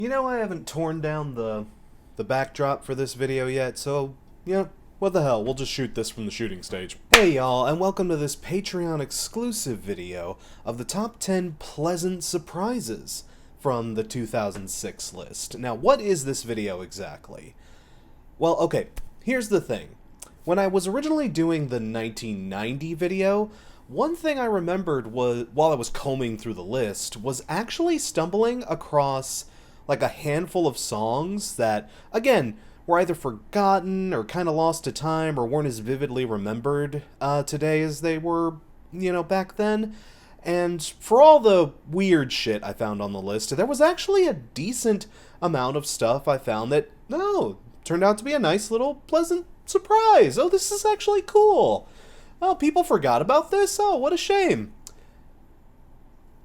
You know, I haven't torn down the backdrop for this video yet, so, yeah, what the hell, we'll just shoot this from the shooting stage. Hey y'all, and welcome to this Patreon exclusive video of the top 10 pleasant surprises from the 2006 list. Now, what is this video exactly? Well, okay, here's the thing. When I was originally doing the 1990 video, one thing I remembered was, while I was combing through the list, was actually stumbling across like a handful of songs that, again, were either forgotten or kind of lost to time or weren't as vividly remembered today as they were, back then. And for all the weird shit I found on the list, there was actually a decent amount of stuff I found that, turned out to be a nice little pleasant surprise. Oh, this is actually cool. Oh, people forgot about this? Oh, what a shame.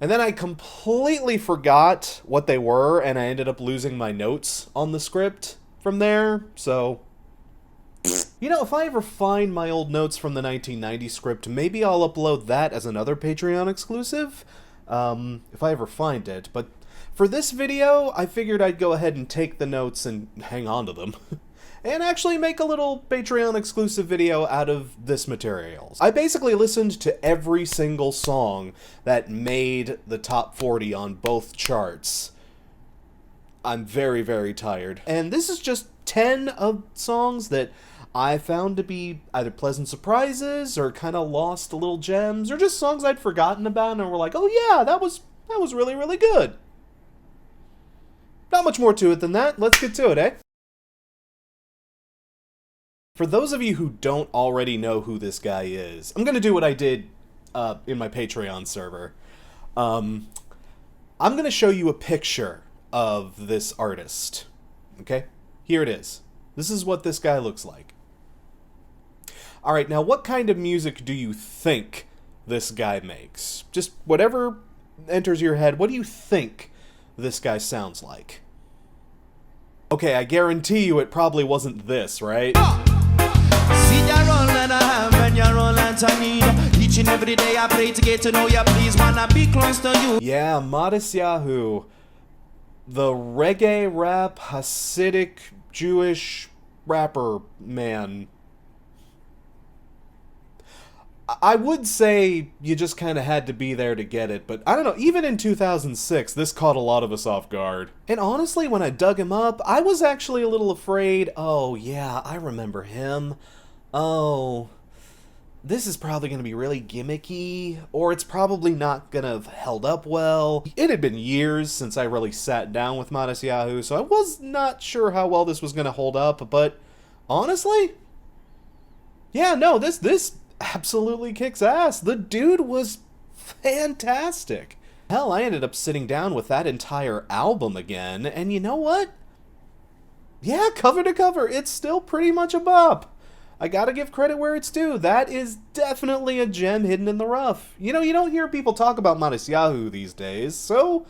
And then I completely forgot what they were, and I ended up losing my notes on the script from there, so... if I ever find my old notes from the 1990 script, maybe I'll upload that as another Patreon exclusive, if I ever find it. But for this video, I figured I'd go ahead and take the notes and hang on to them. And actually make a little Patreon exclusive video out of this material. I basically listened to every single song that made the top 40 on both charts. I'm very, very tired. And this is just 10 of songs that I found to be either pleasant surprises or kind of lost little gems or just songs I'd forgotten about and were like, oh yeah, that was really, really good. Not much more to it than that. Let's get to it, eh? For those of you who don't already know who this guy is, I'm going to do what I did in my Patreon server. I'm going to show you a picture of this artist. Okay? Here it is. This is what this guy looks like. Alright, now what kind of music do you think this guy makes? Just whatever enters your head, what do you think this guy sounds like? Okay, I guarantee you it probably wasn't this, right? Each and every day I pray to get to know you, please wanna be close to you. Yeah, Matisyahu, the reggae rap Hasidic Jewish rapper man. I would say you just kind of had to be there to get it, but I don't know, even in 2006, this caught a lot of us off guard. And honestly, when I dug him up, I was actually a little afraid, oh yeah, I remember him. Oh, this is probably going to be really gimmicky, or it's probably not going to have held up well. It had been years since I really sat down with Matisyahu, so I was not sure how well this was going to hold up, but honestly, yeah, no, this absolutely kicks ass. The dude was fantastic. Hell, I ended up sitting down with that entire album again, and you know what? Yeah, cover to cover, it's still pretty much a bop. I gotta give credit where it's due. That is definitely a gem hidden in the rough. You don't hear people talk about Matisyahu these days, so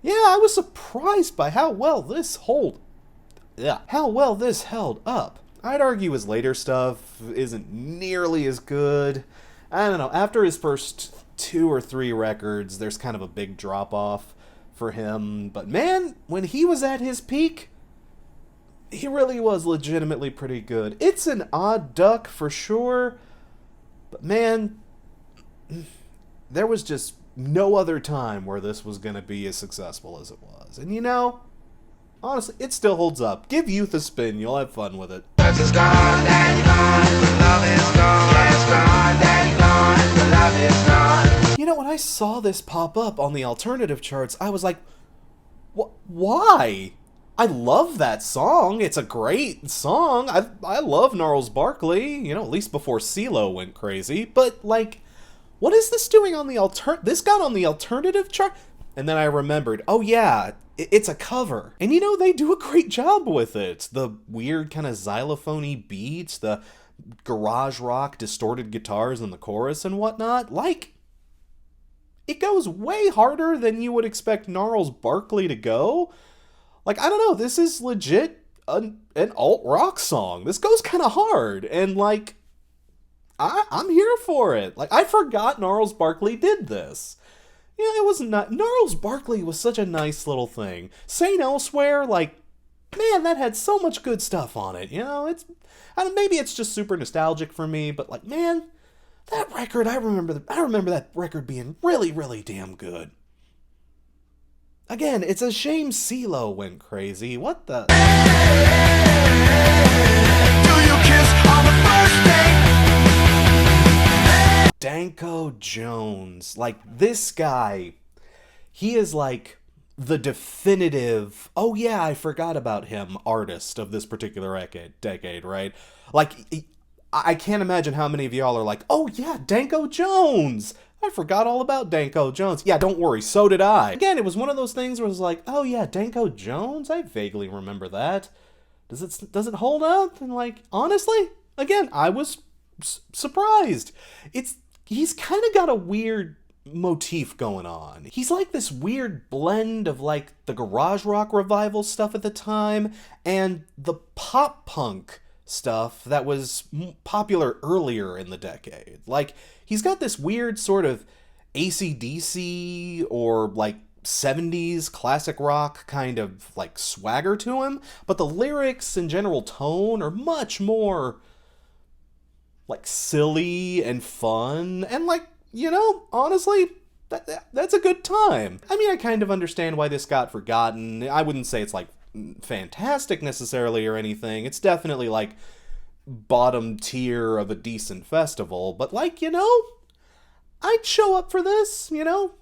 yeah, I was surprised by how well this held up. I'd argue his later stuff isn't nearly as good. I don't know, after his first 2 or 3 records, there's kind of a big drop-off for him. But man, when he was at his peak, he really was legitimately pretty good. It's an odd duck for sure, but man, there was just no other time where this was going to be as successful as it was. And honestly, it still holds up. Give Youth a spin, you'll have fun with it. When I saw this pop up on the alternative charts, I was like, why? I love that song. It's a great song. I love Gnarls Barkley, at least before CeeLo went crazy. But, what is this doing on the this got on the alternative chart? And then I remembered, oh yeah, it's a cover. And they do a great job with it. The weird kind of xylophone-y beats, the garage rock distorted guitars in the chorus and whatnot. It goes way harder than you would expect Gnarls Barkley to go. I don't know, this is legit an alt-rock song. This goes kind of hard, and, I'm here for it. I forgot Gnarls Barkley did this. Yeah, it wasn't not. Gnarls Barkley was such a nice little thing. Saint Elsewhere, like, man, that had so much good stuff on it. You know, I don't, maybe it's just super nostalgic for me, but like, man, that record, I remember that record being really, really damn good. Again, it's a shame CeeLo went crazy. What the? Do you kiss on the first date? Danko Jones. Like, this guy, he is like the definitive, oh yeah, I forgot about him, artist of this particular decade, right? Like, I can't imagine how many of y'all are like, oh yeah, Danko Jones! I forgot all about Danko Jones. Yeah, don't worry, so did I. Again, it was one of those things where it was like, oh yeah, Danko Jones? I vaguely remember that. Does it hold up? And like, honestly, again, I was surprised. He's kind of got a weird motif going on. He's like this weird blend of like the garage rock revival stuff at the time and the pop punk stuff that was popular earlier in the decade. Like, he's got this weird sort of AC/DC or like 70s classic rock kind of like swagger to him, but the lyrics and general tone are much more like silly and fun and like, you know, honestly, that's a good time. I mean, I kind of understand why this got forgotten. I wouldn't say it's like fantastic necessarily or anything. It's definitely like bottom tier of a decent festival, but like, you know, I'd show up for this, you know,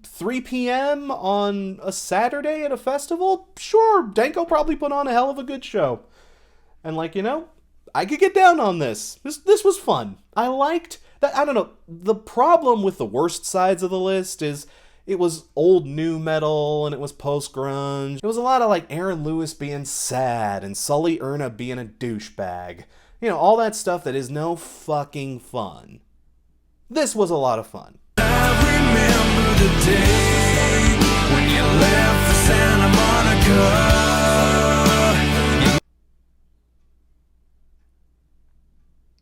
3 p.m. on a Saturday at a festival. Sure, Danko probably put on a hell of a good show. And like, you know, I could get down on this. This was fun. I liked that. I don't know. The problem with the worst sides of the list is it was old new metal and it was post-grunge. It was a lot of like Aaron Lewis being sad and Sully Erna being a douchebag. You know, all that stuff that is no fucking fun. This was a lot of fun. I remember the day when you left for Santa Monica.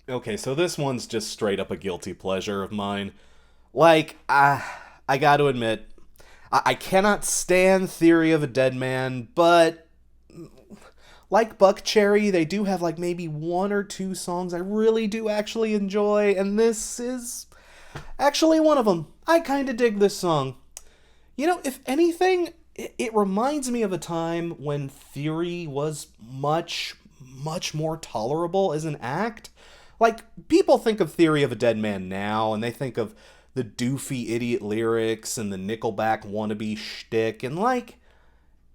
Okay, so this one's just straight up a guilty pleasure of mine. Like, I gotta admit, I cannot stand Theory of a Deadman, but like Buckcherry, they do have like maybe 1 or 2 songs I really do actually enjoy, and this is actually one of them. I kinda dig this song. You know, if anything, it reminds me of a time when Theory was much, much more tolerable as an act. Like, people think of Theory of a Deadman now, and they think of the doofy idiot lyrics and the Nickelback wannabe shtick, and like,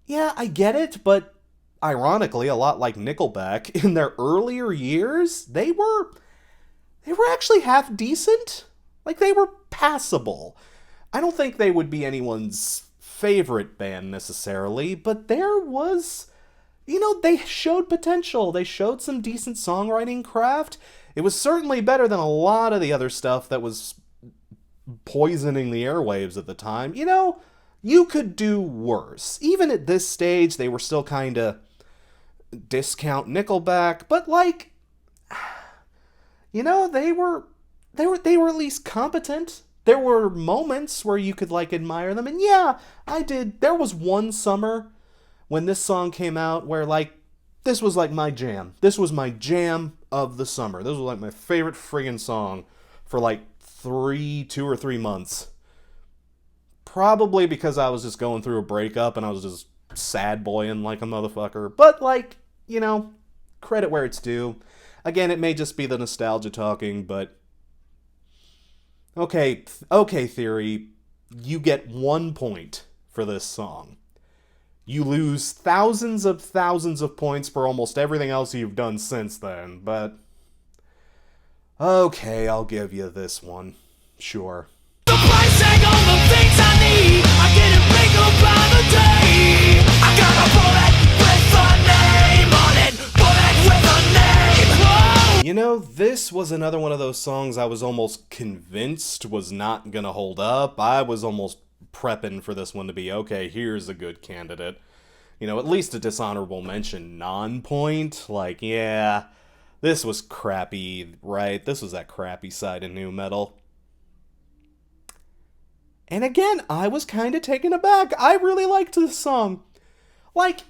yeah, I get it, but ironically, a lot like Nickelback, in their earlier years, they were actually half decent. Like, they were passable. I don't think they would be anyone's favorite band necessarily, but there was, you know, they showed potential. They showed some decent songwriting craft. It was certainly better than a lot of the other stuff that was poisoning the airwaves at the time. You know, you could do worse. Even at this stage, they were still kind of discount Nickelback, but like, you know, they were at least competent. There were moments where you could like admire them, and yeah, I did. There was one summer when this song came out where like, this was like my jam. This was my jam of the summer. This was like my favorite friggin' song for like 2 or 3 months. Probably because I was just going through a breakup and I was just sad boying like a motherfucker. But like, you know, credit where it's due. Again, it may just be the nostalgia talking, but okay, Theory, you get 1 point for this song. You lose thousands of points for almost everything else you've done since then, but okay, I'll give you this one. Sure. The price tag on the things I need, I get it bigger by the day. I got a bullet with a name on it, bullet with a name. Whoa! You know, this was another one of those songs I was almost convinced was not gonna hold up. I was almost prepping for this one to be, okay, here's a good candidate. You know, at least a dishonorable mention non-point. Like, yeah, this was crappy, right? This was that crappy side of nu metal. And again, I was kind of taken aback. I really liked this song. Like,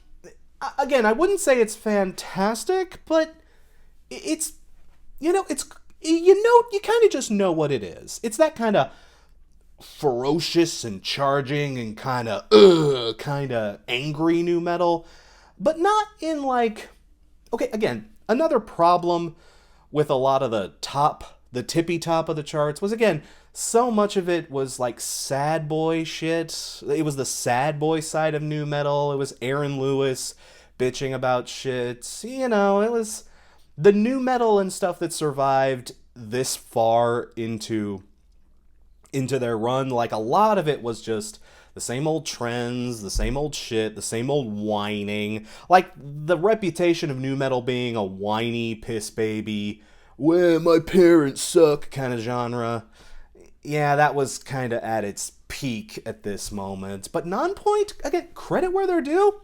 again, I wouldn't say it's fantastic, but it's, you kind of just know what it is. It's that kind of ferocious and charging and kind of angry nu metal, but not in like, okay, again, another problem with a lot of the tippy top of the charts was, again, so much of it was like sad boy shit. It was the sad boy side of nu metal. It was Aaron Lewis bitching about shit. You know, it was the nu metal and stuff that survived this far into their run. Like, a lot of it was just the same old trends, the same old shit, the same old whining. Like, the reputation of nu metal being a whiny piss baby, well, my parents suck kind of genre. Yeah, that was kind of at its peak at this moment. But Nonpoint, again, credit where they're due,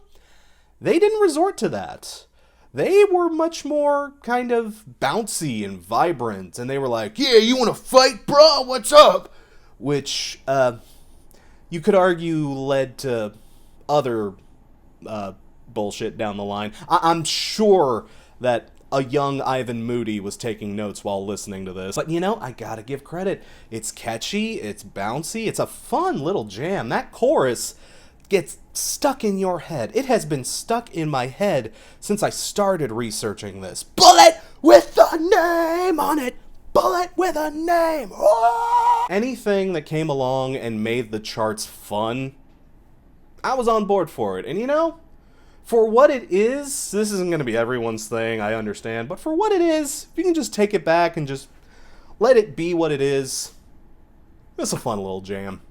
they didn't resort to that. They were much more kind of bouncy and vibrant, and they were like, yeah, you want to fight, bro? What's up? Which, you could argue led to other bullshit down the line. I'm sure that a young Ivan Moody was taking notes while listening to this. But, I gotta give credit. It's catchy, it's bouncy, it's a fun little jam. That chorus gets stuck in your head. It has been stuck in my head since I started researching this. Bullet with a name on it! Bullet with a name! Oh! Anything that came along and made the charts fun, I was on board for it. And for what it is, this isn't going to be everyone's thing, I understand, but for what it is, if you can just take it back and just let it be what it is, it's a fun little jam.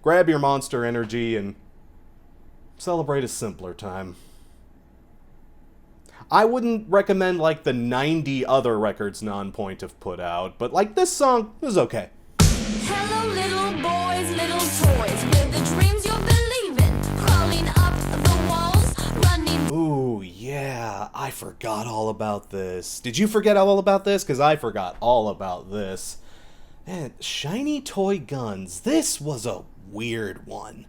Grab your Monster Energy and celebrate a simpler time. I wouldn't recommend, like, the 90 other records Nonpoint have put out, but, like, this song is okay. Hello, little boys, little toys, with the dreams you're believing, crawling up the walls, running. Ooh, yeah, I forgot all about this. Did you forget all about this? Because I forgot all about this. Man, Shiny Toy Guns. This was a weird one.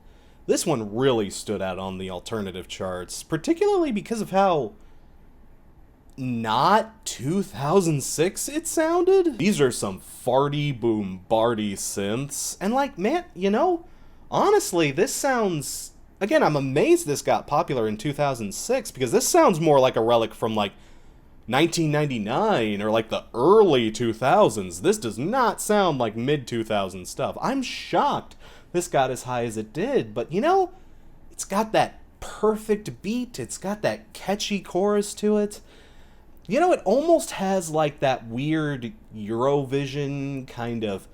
This one really stood out on the alternative charts, particularly because of how not 2006 it sounded. These are some farty boombardy synths, and like, man, honestly, this sounds, again, I'm amazed this got popular in 2006, because this sounds more like a relic from like 1999 or like the early 2000s. This does not sound like mid-2000s stuff. I'm shocked this got as high as it did, but it's got that perfect beat, it's got that catchy chorus to it. It almost has like that weird Eurovision kind of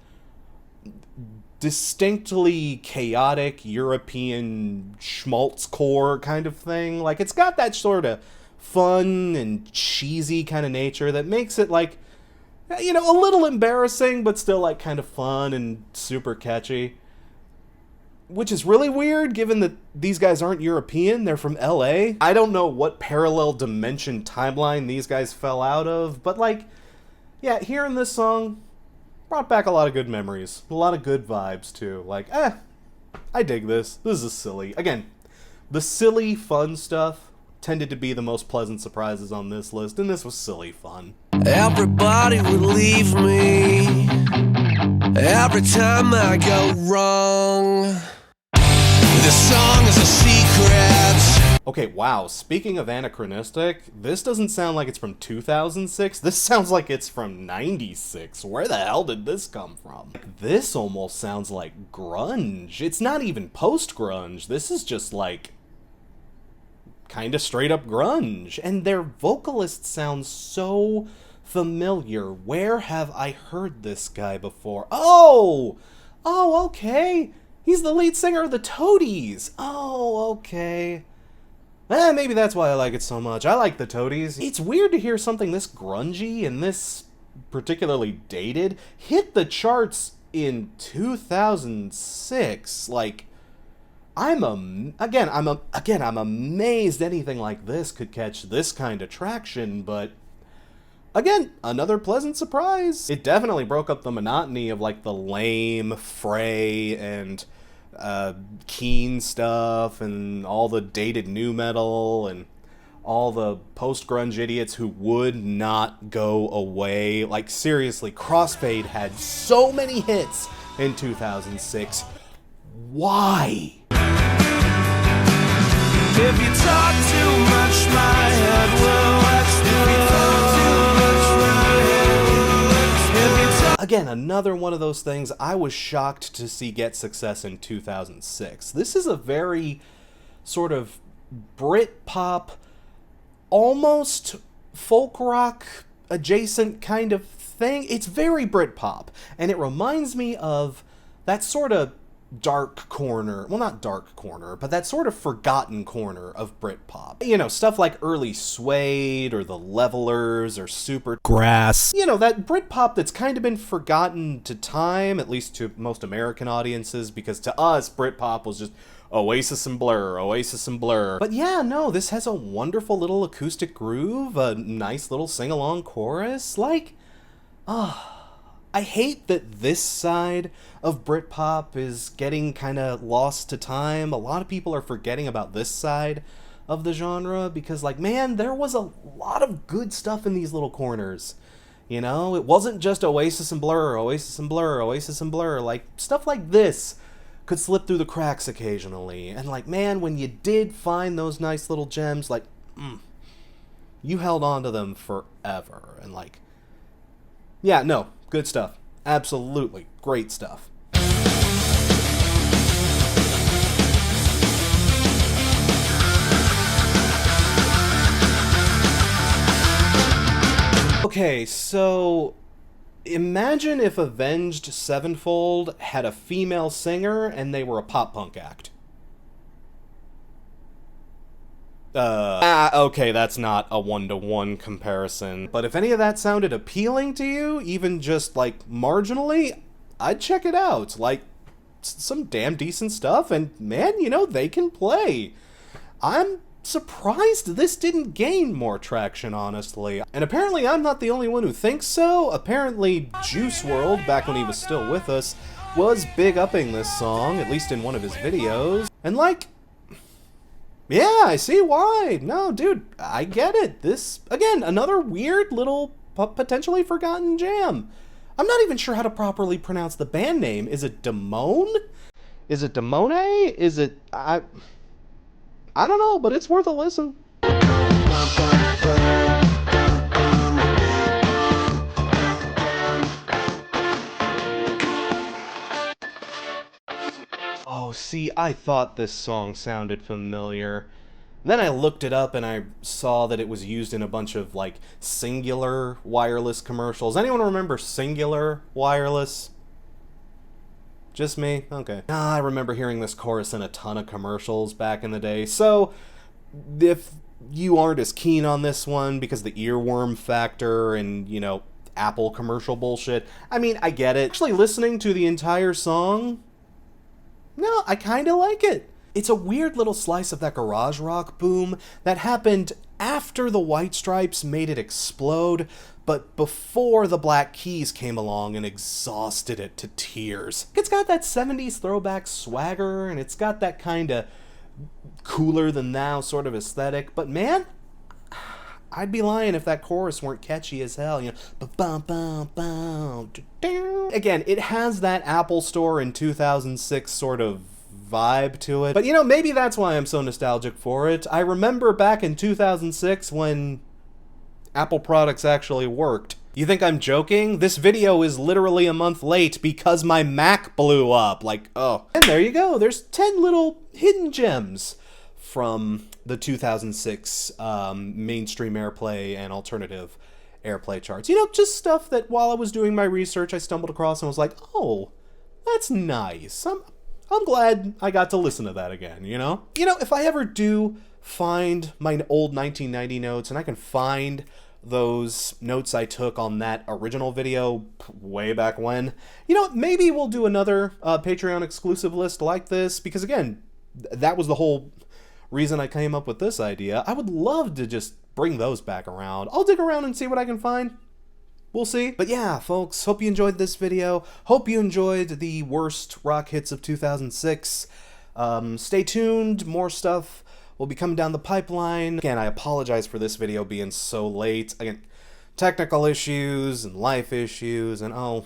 distinctly chaotic European schmaltzcore kind of thing. Like, it's got that sort of fun and cheesy kind of nature that makes it like, a little embarrassing, but still like kind of fun and super catchy. Which is really weird, given that these guys aren't European, they're from LA. I don't know what parallel dimension timeline these guys fell out of, but like, yeah, hearing this song brought back a lot of good memories. A lot of good vibes, too. Like, I dig this. This is silly. Again, the silly, fun stuff tended to be the most pleasant surprises on this list, and this was silly fun. Everybody would leave me every time I go wrong. This song is a secret. Okay, wow, speaking of anachronistic, this doesn't sound like it's from 2006. This sounds like it's from 96. Where the hell did this come from? This almost sounds like grunge. It's not even post-grunge. This is just like kind of straight up grunge. And their vocalist sounds so familiar. Where have I heard this guy before? Oh, okay. He's the lead singer of the Toadies. Oh, okay. Maybe that's why I like it so much. I like the Toadies. It's weird to hear something this grungy and this particularly dated hit the charts in 2006. Like, I'm amazed anything like this could catch this kind of traction, but again, another pleasant surprise. It definitely broke up the monotony of like the lame Frey and Keen stuff and all the dated nu metal and all the post-grunge idiots who would not go away. Like, seriously, Crossfade had so many hits in 2006. Why? If you talk too much, my head will explode. Again, another one of those things I was shocked to see get success in 2006. This is a very sort of Britpop, almost folk rock adjacent kind of thing. It's very Britpop, and it reminds me of that sort of dark corner, well, not dark corner, but that sort of forgotten corner of Britpop. You know, stuff like early Suede or the Levelers or Supergrass. You know, that Britpop that's kind of been forgotten to time, at least to most American audiences, because to us, Britpop was just Oasis and Blur, Oasis and Blur. But yeah, no, this has a wonderful little acoustic groove, a nice little sing-along chorus. Like, I hate that this side of Britpop is getting kind of lost to time. A lot of people are forgetting about this side of the genre because, like, man, there was a lot of good stuff in these little corners. You know, it wasn't just Oasis and Blur, Oasis and Blur, Oasis and Blur. Like, stuff like this could slip through the cracks occasionally. And, like, man, when you did find those nice little gems, like, you held on to them forever. And, like, yeah, no, good stuff. Absolutely great stuff. Okay, so imagine if Avenged Sevenfold had a female singer and they were a pop-punk act. Okay, that's not a one-to-one comparison. But if any of that sounded appealing to you, even just, like, marginally, I'd check it out. Like, some damn decent stuff, and man, you know, they can play. I'm surprised this didn't gain more traction, honestly. And apparently I'm not the only one who thinks so. Apparently Juice WRLD, back when he was still with us, was big-upping this song, at least in one of his videos. And, like, yeah, I see why. No, dude, I get it. This, again, another weird little potentially forgotten jam. I'm not even sure how to properly pronounce the band name. Is it Damone? Is it Damone? Is it... I don't know, but it's worth a listen. Oh, see, I thought this song sounded familiar. Then I looked it up and I saw that it was used in a bunch of, like, Cingular wireless commercials. Anyone remember Cingular wireless? Just me? Okay. I remember hearing this chorus in a ton of commercials back in the day. So, if you aren't as keen on this one because the earworm factor and, you know, Apple commercial bullshit, I mean, I get it. Actually, listening to the entire song, no, I kind of like it. It's a weird little slice of that garage rock boom that happened after the White Stripes made it explode, but before the Black Keys came along and exhausted it to tears. It's got that 70s throwback swagger, and it's got that kind of cooler than thou sort of aesthetic, but man, I'd be lying if that chorus weren't catchy as hell, you know. Again, it has that Apple Store in 2006 sort of vibe to it. But, you know, maybe that's why I'm so nostalgic for it. I remember back in 2006 when Apple products actually worked. You think I'm joking? This video is literally a month late because my Mac blew up. Like, oh. And there you go. There's 10 little hidden gems from the 2006 mainstream airplay and alternative airplay charts. You know, just stuff that while I was doing my research, I stumbled across and was like, oh, that's nice. I'm glad I got to listen to that again, you know? You know, if I ever do find my old 1990 notes and I can find those notes I took on that original video way back when, you know, maybe we'll do another Patreon exclusive list like this, because again, that was the whole reason I came up with this idea. I would love to just bring those back around. I'll dig around and see what I can find. We'll see. But yeah, folks, hope you enjoyed this video. Hope you enjoyed the worst rock hits of 2006. Stay tuned, more stuff will be coming down the pipeline. Again, I apologize for this video being so late. Again, technical issues and life issues and oh,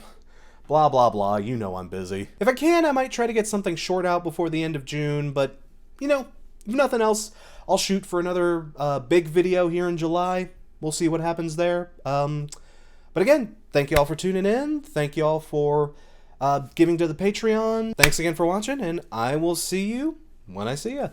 blah blah blah, you know I'm busy. If I can, I might try to get something short out before the end of June, but you know, if nothing else, I'll shoot for another big video here in July. We'll see what happens there. But again, thank you all for tuning in. Thank you all for giving to the Patreon. Thanks again for watching, and I will see you when I see ya.